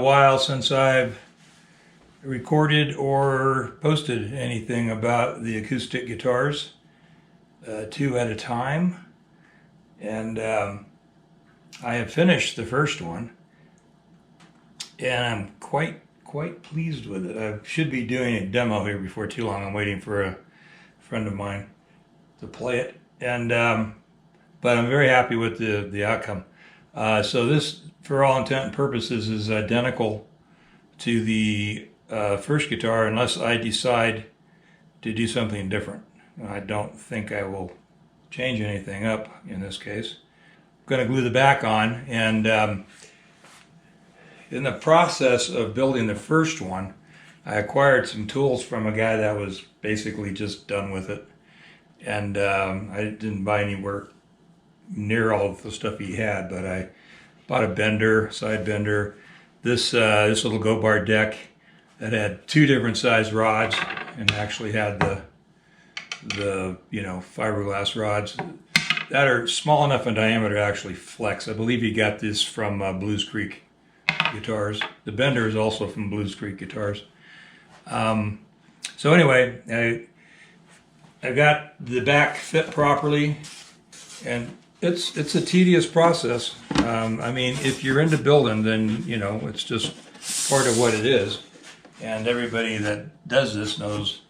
while since I've recorded or posted anything about the acoustic guitars, 2 at a time, and I have finished the first one, and I'm quite pleased with it. I should be doing a demo here before too long. I'm waiting for a friend of mine to play it, and but I'm very happy with the outcome. So this, for all intent and purposes, is identical to the first guitar, unless I decide to do something different. I don't think I will change anything up in this case. I'm going to glue the back on, and in the process of building the first one, I acquired some tools from a guy that was basically just done with it, and I didn't buy anywhere near all of the stuff he had, but I bought a bender, side bender, this little go bar deck that had 2 different size rods, and actually had the fiberglass rods that are small enough in diameter to actually flex. I believe he got this from Blues Creek guitars. The bender is also from Blues Creek guitars. So anyway, I got the back fit properly, and it's a tedious process. I mean, if you're into building, then it's just part of what it is, and everybody that does this knows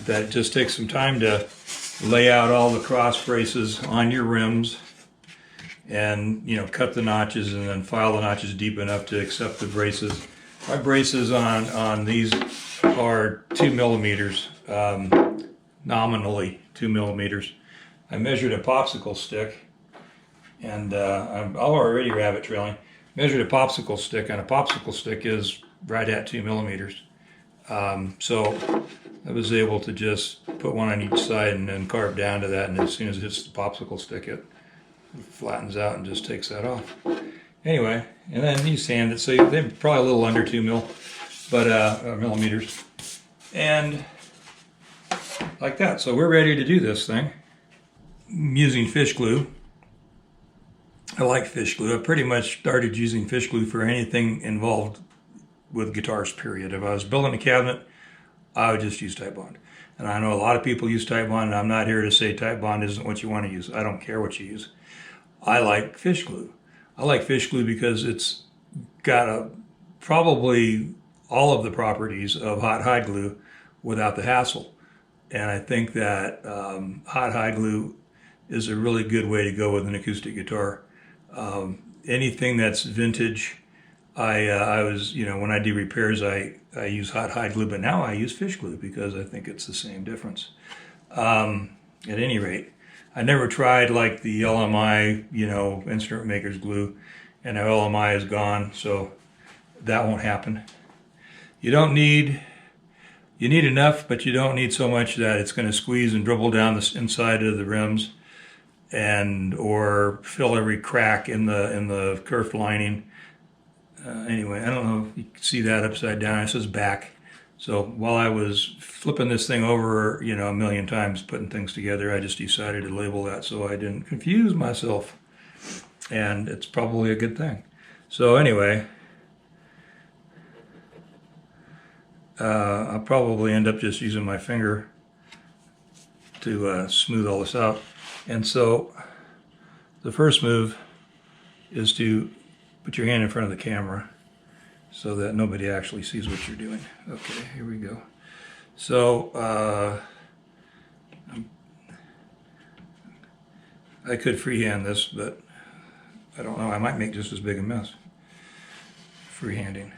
that it just takes some time to lay out all the cross braces on your rims, and cut the notches, and then file the notches deep enough to accept the braces. My braces on these are 2 millimeters, nominally 2 millimeters. I measured a popsicle stick, and I'm already rabbit trailing. Measured a popsicle stick, and a popsicle stick is right at 2 millimeters. So I was able to just put one on each side and then carve down to that, and as soon as it hits the popsicle stick, it flattens out and just takes that off. Anyway, and then you sand it, so they're probably a little under 2 millimeters, and like that. So we're ready to do this thing. I'm using fish glue. I like fish glue. I pretty much started using fish glue for anything involved with guitars, period. If I was building a cabinet, I would just use Titebond. And I know a lot of people use Titebond, and I'm not here to say Titebond isn't what you want to use. I don't care what you use. I like fish glue. I like fish glue because it's got probably all of the properties of hot hide glue without the hassle. And I think that hot hide glue is a really good way to go with an acoustic guitar. Anything that's vintage, I was, when I do repairs, I use hot hide glue, but now I use fish glue because I think it's the same difference. At any rate, I never tried like the LMI, instrument maker's glue, and now LMI is gone, so that won't happen. You need enough, but you don't need so much that it's going to squeeze and dribble down the inside of the rims, or fill every crack in the kerf lining. Anyway, I don't know if you can see that upside down. It says back. So while I was flipping this thing over, a million times, putting things together, I just decided to label that so I didn't confuse myself. And it's probably a good thing. So anyway, I'll probably end up just using my finger to smooth all this out. And so the first move is to put your hand in front of the camera so that nobody actually sees what you're doing. Okay, here we go. So I could freehand this, but I don't know. I might make just as big a mess freehanding.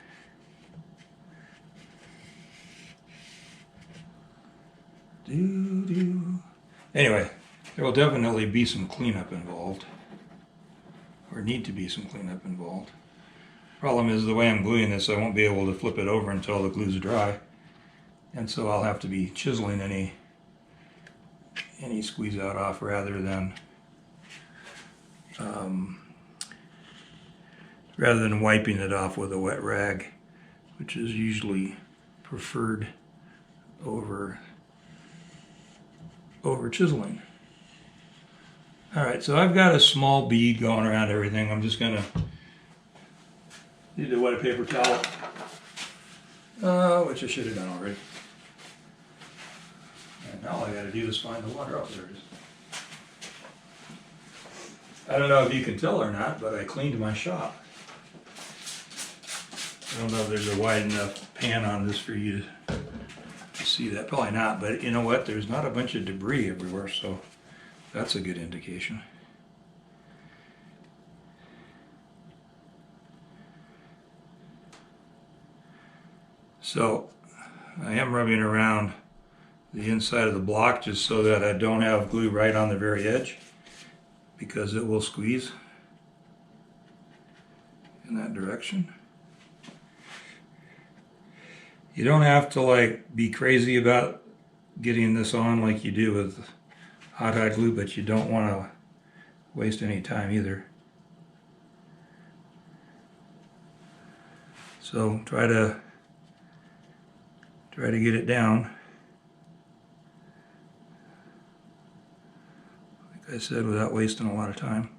Anyway, there will definitely be some cleanup involved, or need to be some cleanup involved. Problem is, the way I'm gluing this, I won't be able to flip it over until the glue's dry, and so I'll have to be chiseling any squeeze out off rather than wiping it off with a wet rag, which is usually preferred over chiseling. All right, so I've got a small bead going around everything. I'm just gonna Need a wet paper towel, which I should have done already. And now all I gotta do is find the water. Oh, there it is. I don't know if you can tell or not, but I cleaned my shop. I don't know if there's a wide enough pan on this for you to see that. Probably not, but you know what? There's not a bunch of debris everywhere, so that's a good indication. So I am rubbing around the inside of the block just so that I don't have glue right on the very edge, because it will squeeze in that direction. You don't have to like be crazy about getting this on like you do with hot glue, but you don't want to waste any time either. So try to get it down. Like I said, without wasting a lot of time.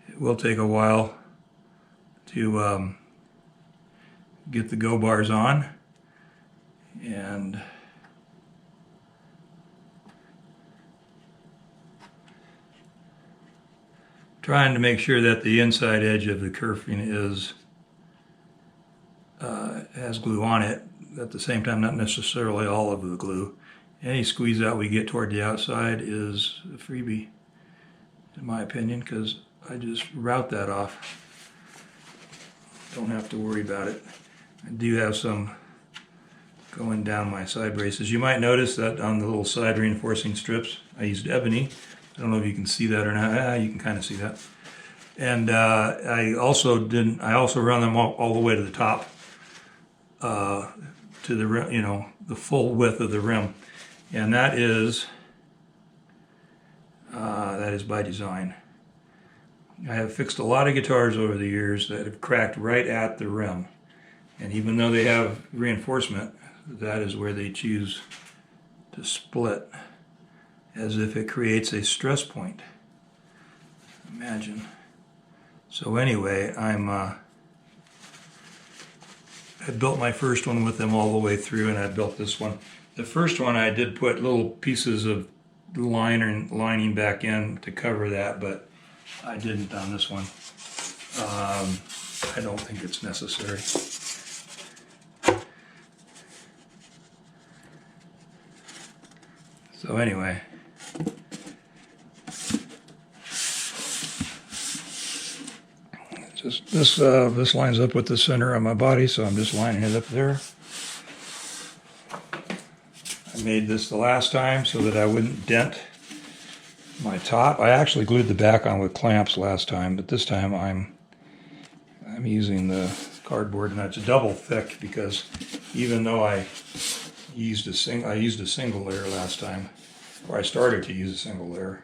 It will take a while to get the go bars on, and trying to make sure that the inside edge of the kerfing has glue on it. At the same time, not necessarily all of the glue. Any squeeze out we get toward the outside is a freebie, in my opinion, because I just route that off. Don't have to worry about it. I do have some going down my side braces. You might notice that on the little side reinforcing strips, I used ebony. I don't know if you can see that or not. You can kind of see that. And I also run them all the way to the top, to the rim, you know, the full width of the rim, and that is by design. I have fixed a lot of guitars over the years that have cracked right at the rim, and even though they have reinforcement, that is where they choose to split, as if it creates a stress point. Imagine. So anyway, I built my first one with them all the way through, and I built this one. The first one I did put little pieces of lining back in to cover that, but I didn't on this one. I don't think it's necessary. So anyway, just this lines up with the center of my body, so I'm just lining it up there. I made this the last time so that I wouldn't dent my top. I actually glued the back on with clamps last time, but this time I'm using the cardboard, and it's double thick because even though I used a single layer last time, or I started to use a single layer,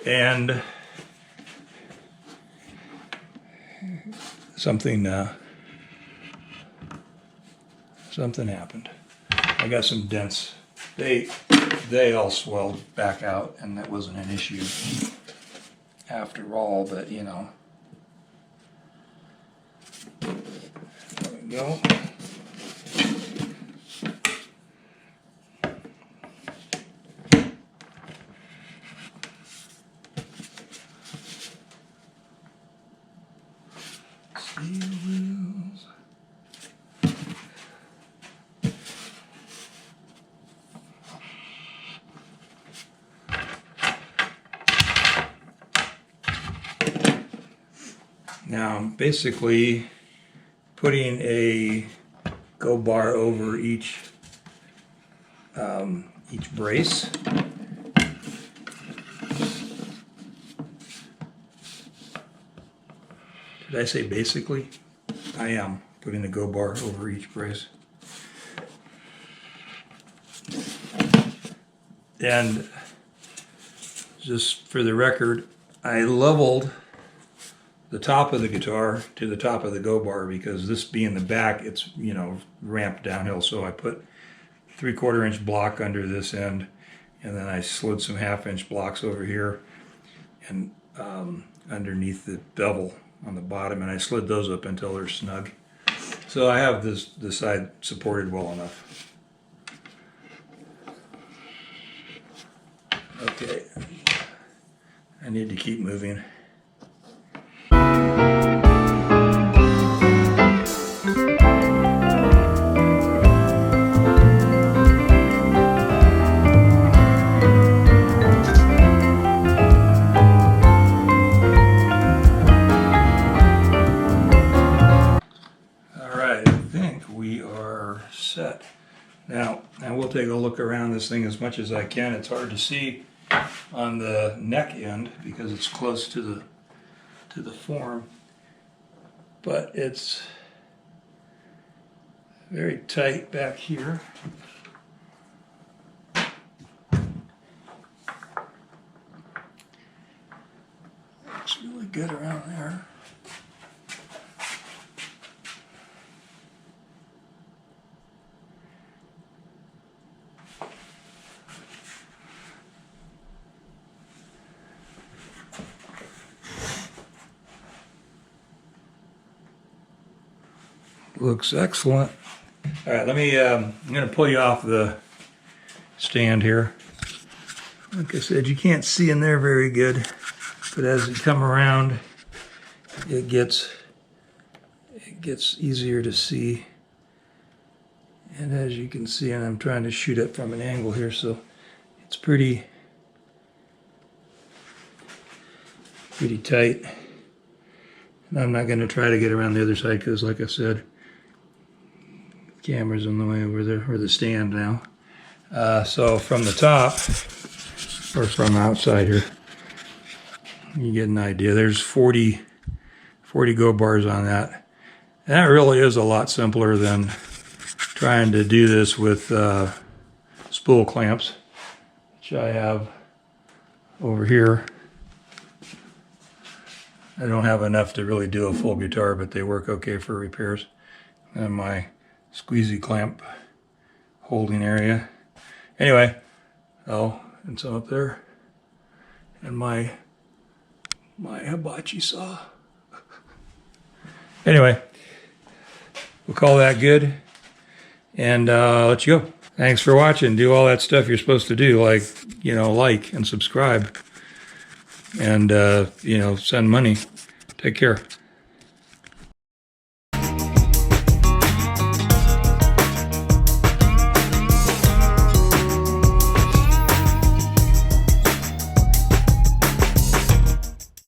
and something happened. I got some dents. They all swelled back out, and that wasn't an issue after all, but you know. There we go. Steel wheels. Now I'm basically putting a go bar over each brace. Did I say basically? I am putting the go bar over each brace. And just for the record, I leveled the top of the guitar to the top of the go bar, because this being the back, it's, you know, ramped downhill. So I put 3/4 inch block under this end, and then I slid some 1/2 inch blocks over here. And underneath the bevel on the bottom, and I slid those up until they're snug. So I have this side supported well enough. Okay, I need to keep moving. Set. Now I will take a look around this thing as much as I can. It's hard to see on the neck end because it's close to the form, but it's very tight back here. Looks really good around there. Looks excellent. All right, let me, I'm going to pull you off the stand here. Like I said, you can't see in there very good, but as you come around, it gets easier to see. And as you can see, and I'm trying to shoot it from an angle here, so it's pretty tight. And I'm not going to try to get around the other side because, like I said, camera's in the way over there, or the stand now. So from the top, or from outside here, you get an idea. There's 40 go bars on that. And that really is a lot simpler than trying to do this with spool clamps, which I have over here. I don't have enough to really do a full guitar, but they work okay for repairs. And my squeezy clamp holding area. Anyway, oh, and some up there. And my hibachi saw. Anyway, we'll call that good. And let you go. Thanks for watching. Do all that stuff you're supposed to do, like, you know, like and subscribe. And, you know, send money. Take care.